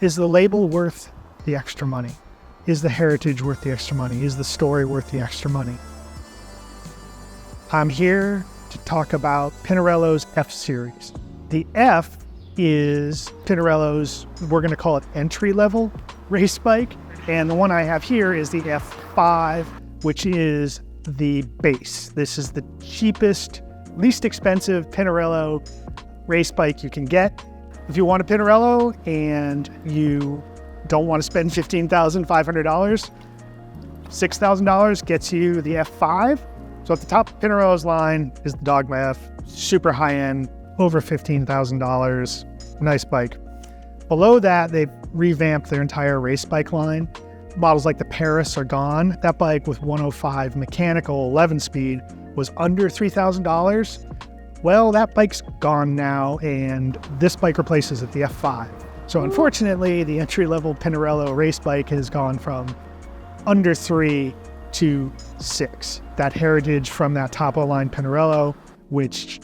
Is the label worth the extra money? Is the heritage worth the extra money? Is the story worth the extra money? I'm here to talk about Pinarello's F series. The F is Pinarello's, we're gonna call it entry-level race bike. And the one I have here is the F5, which is the base. This is the cheapest, least expensive Pinarello race bike you can get. If you want a Pinarello and you don't want to spend $15,500, $6,000 gets you the F5. So at the top of Pinarello's line is the Dogma F, super high-end, over $15,000, nice bike. Below that, they've revamped their entire race bike line. Models like the Paris are gone. That bike with 105 mechanical 11-speed was under $3,000. Well, that bike's gone now, and this bike replaces it, the F5. So unfortunately, the entry-level Pinarello race bike has gone from under $3,000 to $6,000. That heritage from that top-of-the-line Pinarello, which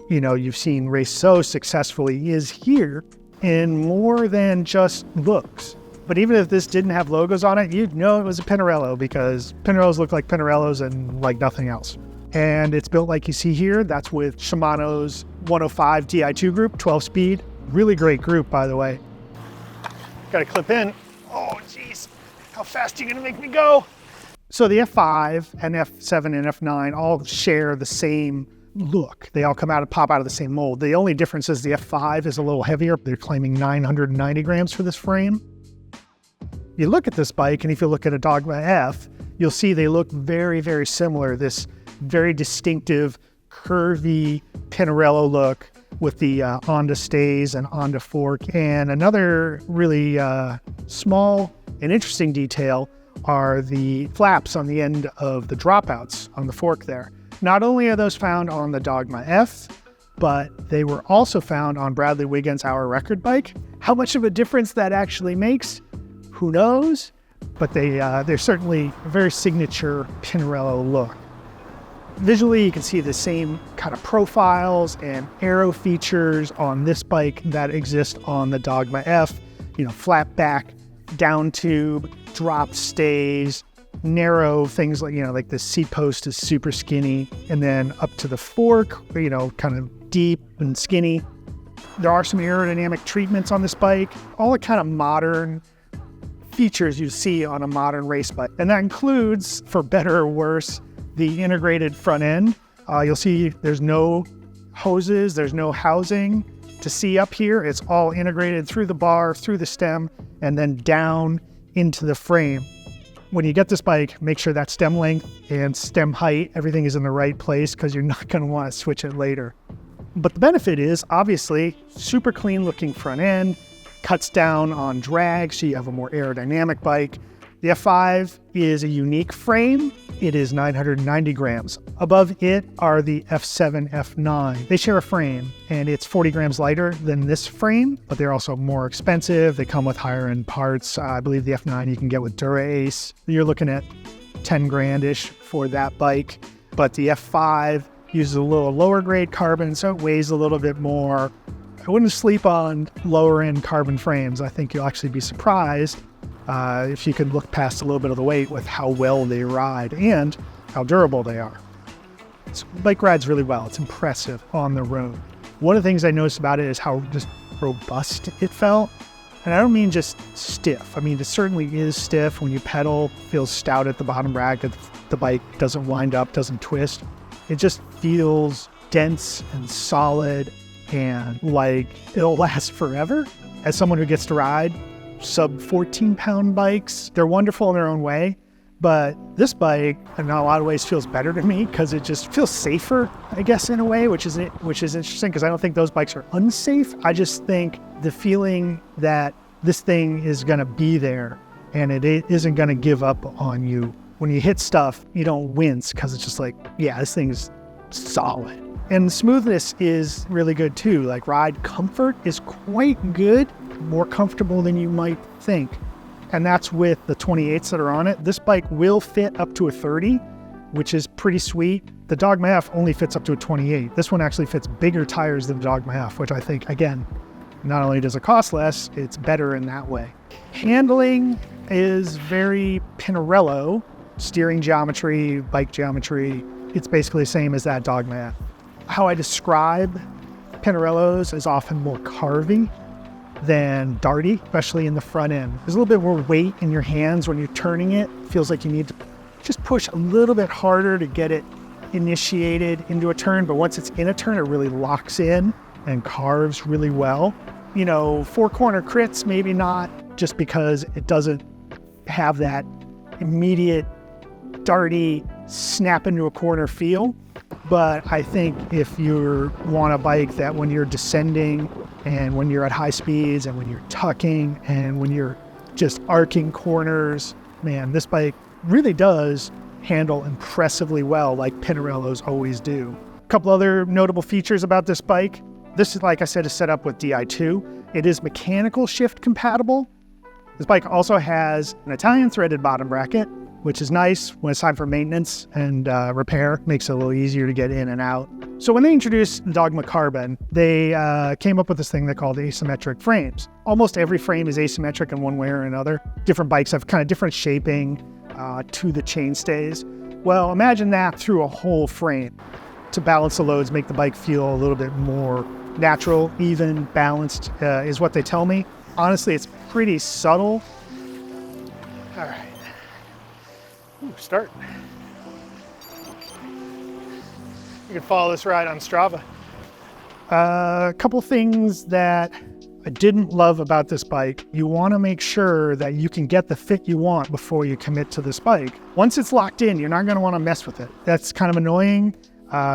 you've seen race so successfully, is here in more than just looks. But even if this didn't have logos on it, you'd know it was a Pinarello because Pinarellos look like Pinarellos and like nothing else. And it's built like you see here. That's with Shimano's 105 Di2 group, 12-speed. Really great group, by the way. Got to clip in. Oh, geez. How fast are you going to make me go? So the F5 and F7 and F9 all share the same look. They all pop out of the same mold. The only difference is the F5 is a little heavier. They're claiming 990 grams for this frame. You look at this bike, and if you look at a Dogma F, you'll see they look very, very similar. This very distinctive, curvy Pinarello look with the Onda stays and Onda fork. And another really small and interesting detail are the flaps on the end of the dropouts on the fork there. Not only are those found on the Dogma F, but they were also found on Bradley Wiggins' Our Record bike. How much of a difference that actually makes, who knows? But they're certainly a very signature Pinarello look. Visually, you can see the same kind of profiles and aero features on this bike that exist on the Dogma F. Flat back, down tube, drop stays, narrow things like the seat post is super skinny, and then up to the fork, kind of deep and skinny. There are some aerodynamic treatments on this bike, all the kind of modern features you see on a modern race bike. And that includes, for better or worse, the integrated front end. You'll see there's no hoses, there's no housing to see up here. It's all integrated through the bar, through the stem, and then down into the frame. When you get this bike, make sure that stem length and stem height, everything is in the right place because you're not going to want to switch it later. But the benefit is, obviously, super clean looking front end, cuts down on drag, so you have a more aerodynamic bike. The F5 is a unique frame. It is 990 grams. Above it are the F7, F9. They share a frame, and it's 40 grams lighter than this frame, but they're also more expensive. They come with higher end parts. I believe the F9 you can get with Dura Ace. You're looking at 10 grand-ish for that bike. But the F5 uses a little lower grade carbon, so it weighs a little bit more. I wouldn't sleep on lower end carbon frames. I think you'll actually be surprised if you could look past a little bit of the weight with how well they ride and how durable they are. This bike rides really well. It's impressive on the road. One of the things I noticed about it is how just robust it felt. And I don't mean just stiff. I mean, it certainly is stiff. When you pedal, it feels stout at the bottom bracket. The bike doesn't wind up, doesn't twist. It just feels dense and solid and like it'll last forever. As someone who gets to ride sub 14-pound bikes, they're wonderful in their own way. But this bike, in a lot of ways, feels better to me because it just feels safer, I guess, in a way, which is interesting because I don't think those bikes are unsafe. I just think the feeling that this thing is going to be there and it isn't going to give up on you. When you hit stuff, you don't wince because it's just like, yeah, this thing is solid. And smoothness is really good too. Like ride comfort is quite good, more comfortable than you might think. And that's with the 28s that are on it. This bike will fit up to a 30, which is pretty sweet. The Dogma F only fits up to a 28. This one actually fits bigger tires than the Dogma F, which I think, again, Not only does it cost less, it's better in that way. Handling is very Pinarello, steering geometry, bike geometry. It's basically the same as that Dogma F. How I describe Pinarellos is often more carvy than darty, especially in the front end. There's a little bit more weight in your hands when you're turning it. It feels like you need to just push a little bit harder to get it initiated into a turn, but once it's in a turn, it really locks in and carves really well. You know, four corner crits, maybe not, just because it doesn't have that immediate darty snap into a corner feel. But I think if you want a bike that when you're descending and when you're at high speeds and when you're tucking and when you're just arcing corners, man, this bike really does handle impressively well, like Pinarellos always do. A couple other notable features about this bike. This is, like I said, is set up with Di2. It is mechanical shift compatible. This bike also has an Italian threaded bottom bracket, which is nice when it's time for maintenance and repair. Makes it a little easier to get in and out. So when they introduced Dogma Carbon, they came up with this thing they called asymmetric frames. Almost every frame is asymmetric in one way or another. Different bikes have kind of different shaping to the chainstays. Well, imagine that through a whole frame to balance the loads, make the bike feel a little bit more natural, even, balanced, is what they tell me. Honestly, it's pretty subtle. All right. Ooh, start. You can follow this ride on Strava. A couple things that I didn't love about this bike. You want to make sure that you can get the fit you want before you commit to this bike. Once it's locked in, you're not going to want to mess with it. That's kind of annoying.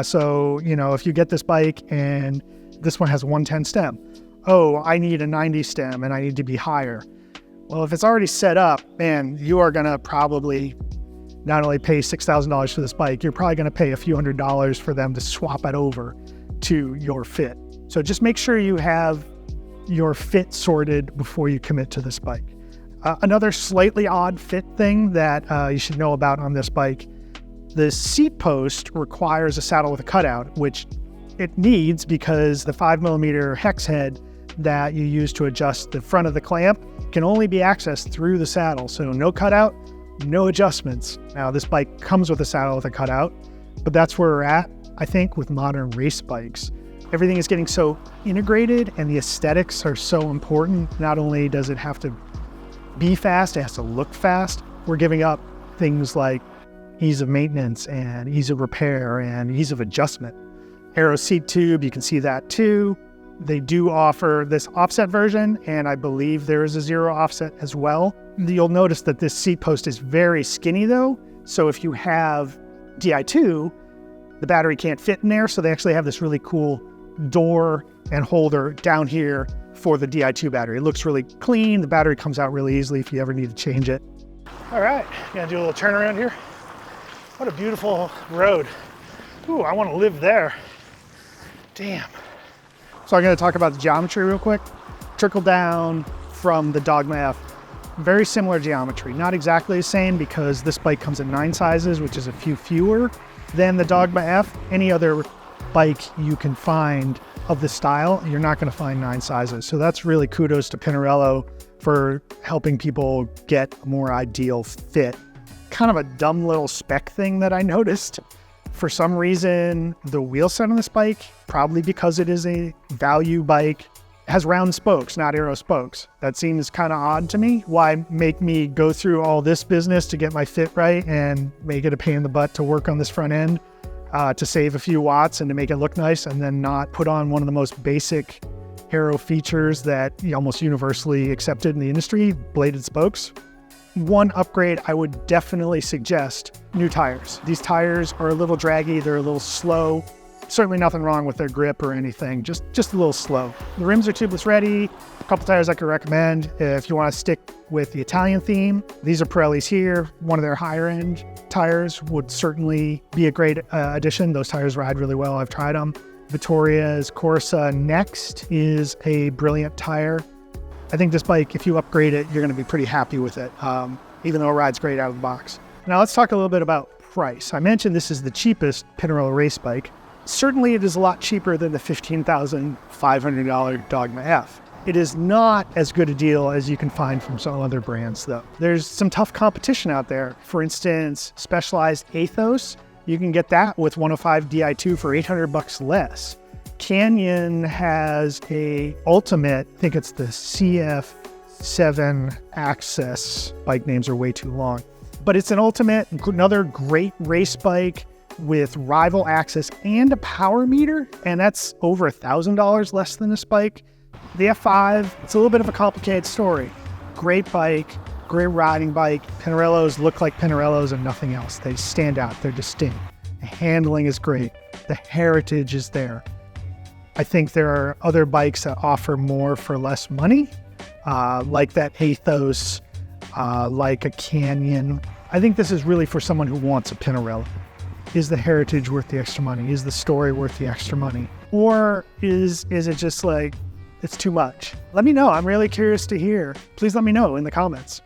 So, you know, if you get this bike and this one has a 110 stem, oh, I need a 90 stem and I need to be higher. Well, if it's already set up, man, you are going to probably not only pay $6,000 for this bike, you're probably going to pay a few $100s for them to swap it over to your fit. So just make sure you have your fit sorted before you commit to this bike. Another slightly odd fit thing that you should know about on this bike, the seat post requires a saddle with a cutout, which it needs because the 5mm hex head that you use to adjust the front of the clamp can only be accessed through the saddle. So no cutout, no adjustments. Now this bike comes with a saddle with a cutout, but that's where we're at, I think, with modern race bikes. Everything is getting so integrated and the aesthetics are so important. Not only does it have to be fast, it has to look fast. We're giving up things like ease of maintenance and ease of repair and ease of adjustment. Aero seat tube, you can see that too. They do offer this offset version, and I believe there is a zero offset as well. You'll notice that this seat post is very skinny though. So if you have Di2, the battery can't fit in there. So they actually have this really cool door and holder down here for the Di2 battery. It looks really clean. The battery comes out really easily if you ever need to change it. All right, gonna do a little turnaround here. What a beautiful road. Ooh, I wanna live there. Damn. So I'm gonna talk about the geometry real quick. Trickle down from the Dogma F. Very similar geometry, not exactly the same because this bike comes in 9 sizes, which is a few fewer than the Dogma F. Any other bike you can find of this style, you're not gonna find 9 sizes. So that's really kudos to Pinarello for helping people get a more ideal fit. Kind of a dumb little spec thing that I noticed. For some reason, the wheelset on this bike, probably because it is a value bike, has round spokes, not arrow spokes. That seems kind of odd to me. Why make me go through all this business to get my fit right and make it a pain in the butt to work on this front end to save a few watts and to make it look nice, and then not put on one of the most basic arrow features that almost universally accepted in the industry, bladed spokes. One upgrade I would definitely suggest, new tires. These tires are a little draggy, they're a little slow. Certainly nothing wrong with their grip or anything, just a little slow. The rims are tubeless ready. A couple tires I could recommend if you want to stick with the Italian theme. These are Pirelli's here. One of their higher end tires would certainly be a great addition. Those tires ride really well, I've tried them. Vittoria's Corsa Next is a brilliant tire. I think this bike, if you upgrade it, you're going to be pretty happy with it, even though it rides great out of the box. Now let's talk a little bit about price. I mentioned this is the cheapest Pinarello race bike. Certainly it is a lot cheaper than the $15,500 Dogma F. It is not as good a deal as you can find from some other brands though. There's some tough competition out there. For instance, Specialized Athos, you can get that with 105 Di2 for $800 less. Canyon has a Ultimate, I think it's the CF7 Access. Bike names are way too long. But it's an Ultimate, another great race bike with rival access and a power meter, and that's over $1,000 less than this bike. The F5, it's a little bit of a complicated story. Great bike, great riding bike. Pinarellos look like Pinarellos and nothing else. They stand out, they're distinct. The handling is great. The heritage is there. I think there are other bikes that offer more for less money, like that Athos, like a Canyon. I think this is really for someone who wants a Pinarello. Is the heritage worth the extra money? Is the story worth the extra money? Or is it just like, it's too much? Let me know. I'm really curious to hear. Please let me know in the comments.